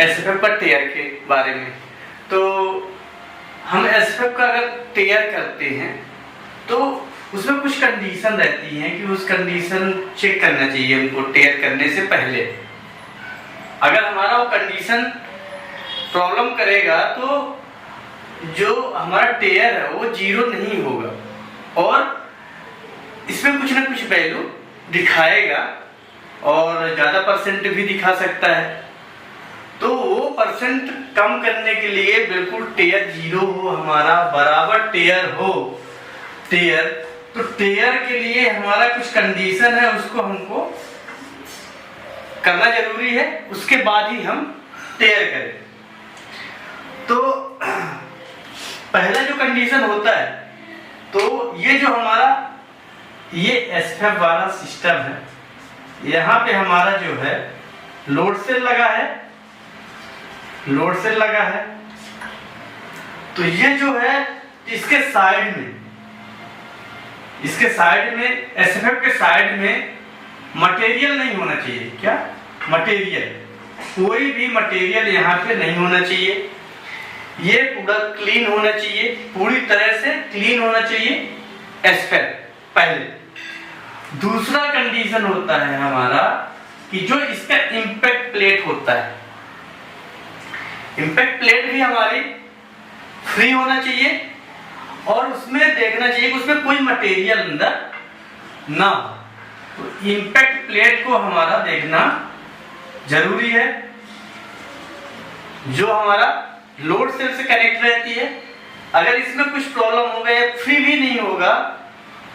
SFF का टेयर के बारे में। तो हम एसएफएफ का अगर टेयर करते हैं तो उसमें कुछ कंडीशन रहती हैं कि उस कंडीशन चेक करना चाहिए हमको टेयर करने से पहले। अगर हमारा वो कंडीशन प्रॉब्लम करेगा तो जो हमारा टेयर है वो 0 नहीं होगा और इसमें कुछ ना कुछ वैल्यू दिखाएगा और ज़्यादा परसेंट भी दिखा सकता है। तो वो परसेंट कम करने के लिए बिल्कुल टेयर 0 हो, हमारा बराबर टेयर हो टेयर। तो टेयर के लिए हमारा कुछ कंडीशन है, उसको हमको करना जरूरी है, उसके बाद ही हम टेयर करें। तो पहला जो कंडीशन होता है, तो ये जो हमारा ये एसएफएफ वाला सिस्टम है, यहाँ पे हमारा जो है लोड सेल लगा है, लोड सेल लगा है। तो ये जो है इसके साइड में एसएफएफ के साइड में मटेरियल नहीं होना चाहिए। क्या मटेरियल? कोई भी मटेरियल यहाँ पे नहीं होना चाहिए। ये पूरा क्लीन होना चाहिए, पूरी तरह से क्लीन होना चाहिए एसएफएफ पहले। दूसरा कंडीशन होता है हमारा कि जो इसका इंपैक्ट प्लेट होता है, इंपैक्ट प्लेट भी हमारी फ्री होना चाहिए और उसमें देखना चाहिए कि उसमें कोई मटेरियल अंदर ना हो। तो इंपैक्ट प्लेट को हमारा देखना जरूरी है, जो हमारा लोड सेल से कनेक्ट रहती है। अगर इसमें कुछ प्रॉब्लम हो गया, फ्री भी नहीं होगा,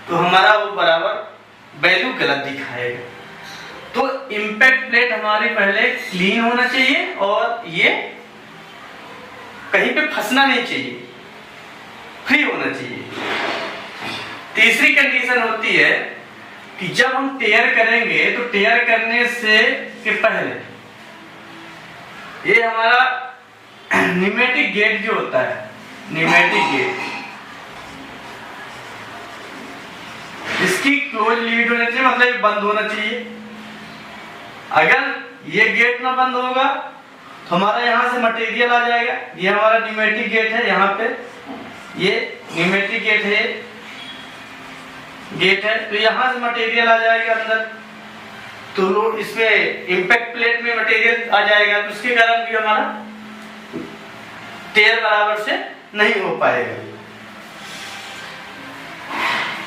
तो हमारा वो बराबर वैल्यू गलत दिखाएगा। तो इंपैक्ट प्लेट हमारी पहले क्लीन होना चाहिए और ये कहीं पे फंसना नहीं चाहिए, फ्री होना चाहिए। तीसरी कंडीशन होती है कि जब हम टेयर करेंगे तो टेयर करने से के पहले ये हमारा न्यूमेटिक गेट जो होता है, न्यूमेटिक गेट, इसकी क्लोज लीड होनी चाहिए, मतलब ये बंद होना चाहिए। अगर ये गेट ना बंद होगा तो हमारा यहाँ से मटेरियल आ जाएगा। ये हमारा न्यूमेटिक गेट है, यहाँ पे ये न्यूमेटिक गेट है, तो यहाँ से मटेरियल आ जाएगा अंदर। तो इसमें इंपैक्ट प्लेट में मटेरियल आ जाएगा, तो उसके कारण भी हमारा टेयर बराबर से नहीं हो पाएगा।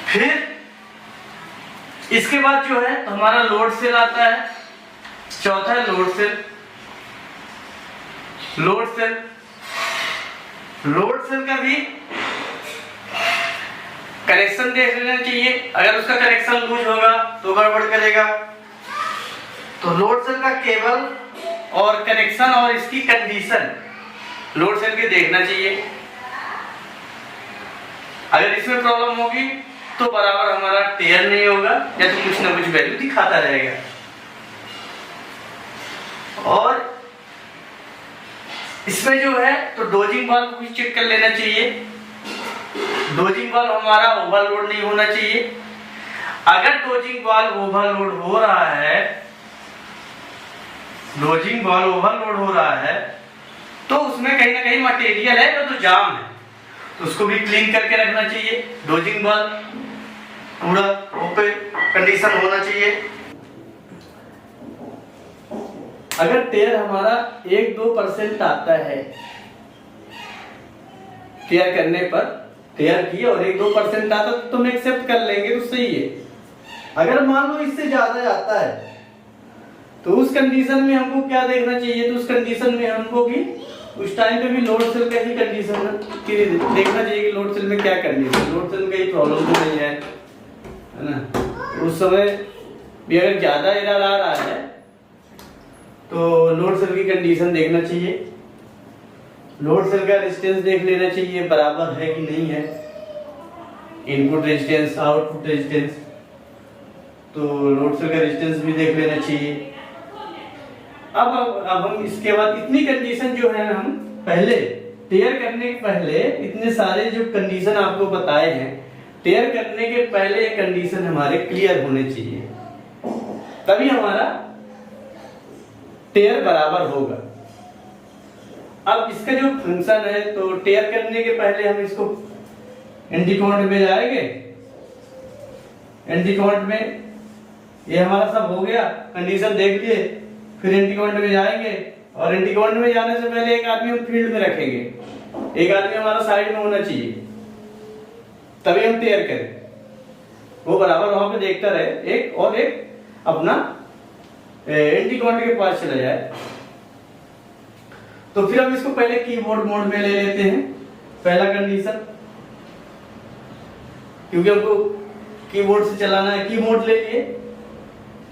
फिर इसके बाद जो है तो हमारा लोड सेल आता है। चौथा है लोड सेल। लोड सेल का भी कनेक्शन देख लेना चाहिए। अगर उसका कनेक्शन लूज होगा तो गड़बड़ करेगा। तो लोड सेल का केबल और कनेक्शन और इसकी कंडीशन लोड सेल के देखना चाहिए। अगर इसमें प्रॉब्लम होगी तो बराबर हमारा टेयर नहीं होगा या तो कुछ ना कुछ वैल्यू दिखाता रहेगा। और इसमें जो है तो डोजिंग वाल्व भी चेक कर लेना चाहिए। डोजिंग वाल्व हमारा ओवरलोड नहीं होना चाहिए। अगर डोजिंग वाल्व ओवरलोड हो रहा है, डोजिंग वाल्व ओवरलोड हो रहा है तो उसमें कहीं ना कहीं मटेरियल है तो जाम है, तो उसको भी क्लीन करके रखना चाहिए। डोजिंग वाल्व पूरा ओपन कंडीशन होना चाहिए। अगर टेयर हमारा 1-2% आता है, टेयर करने पर टेयर की और 1-2% आता तो तुम एक्सेप्ट कर लेंगे तो सही है। अगर मान लो इससे ज्यादा आता है तो उस कंडीशन में हमको क्या देखना चाहिए? तो उस कंडीशन में हमको भी उस टाइम पे भी लोड सेल का ही कंडीशन देखना चाहिए कि लोड सेल में क्या कंडीशन, लोड सेल में कहीं प्रॉब्लम तो नहीं है ना। उस समय भी अगर ज्यादा एरर आ रहा है तो लोड सेल की कंडीशन देखना चाहिए। लोड सेल का रेजिस्टेंस देख लेना चाहिए बराबर है कि नहीं है, इनपुट रेजिस्टेंस आउटपुट रेजिस्टेंस। तो लोड सेल का रेजिस्टेंस भी देख लेना चाहिए। अब हम इसके बाद इतनी कंडीशन जो है हम पहले टेयर करने के पहले इतने सारे जो कंडीशन आपको बताए हैं, टेयर करने के पहले ये कंडीशन हमारे क्लियर होने चाहिए, तभी हमारा टेयर बराबर होगा। अब इसका जो फंक्शन है, तो टेयर करने के पहले हम इसको एंटी कमांड में जाएंगे। एंटी कमांड में ये हमारा सब हो गया, कंडीशन देख लिए, फिर एंटी कमांड में जाएंगे और एंटी कमांड में जाने से पहले एक आदमी हम फील्ड में रखेंगे, एक आदमी हमारा साइड में होना चाहिए, तभी हम टेयर करें। वो बराबर वहां पे देखता रहे, एक और एक अपना एंटी कमांड के पास चला जाए। तो फिर हम इसको पहले कीबोर्ड मोड में ले लेते हैं, पहला कंडीशन, क्योंकि हमको कीबोर्ड से चलाना है। कीबोर्ड ले लिए,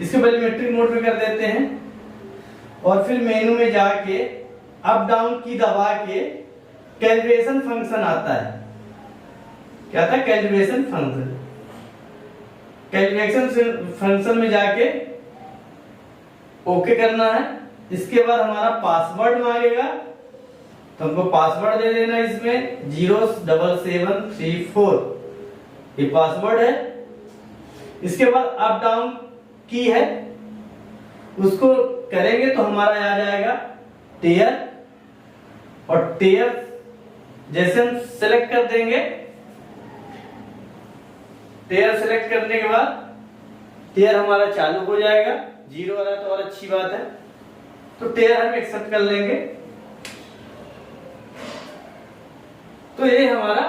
इसको पहले मैट्रिक मोड में कर देते हैं और फिर मेनू में जाके अप डाउन की दबा के कैलिब्रेशन फंक्शन आता है। क्या आता है? Calibration function. कैलिब्रेशन फंक्शन में जाके ओके करना है। इसके बाद हमारा पासवर्ड मांगेगा, तो हमको पासवर्ड दे देना इसमें 07734, ये पासवर्ड है। इसके बाद अप डाउन की है, उसको करेंगे तो हमारा आ जाएगा टेयर, और टेयर जैसे हम सेलेक्ट कर देंगे, टेयर सेलेक्ट करने के बाद टेयर हमारा चालू हो जाएगा। 0 वाला तो और अच्छी बात है, तो टेयर हम एक्सेप्ट कर लेंगे। तो ये हमारा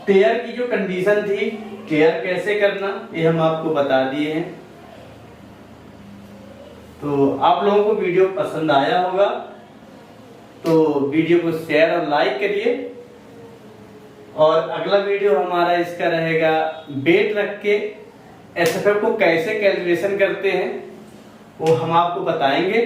टेयर की जो कंडीशन थी, टेयर कैसे करना, ये हम आपको बता दिए हैं। तो आप लोगों को वीडियो पसंद आया होगा, तो वीडियो को शेयर और लाइक करिए। और अगला वीडियो हमारा इसका रहेगा, वेट रख के एसएफएफ को कैसे कैलकुलेशन करते हैं, वो हम आपको बताएंगे।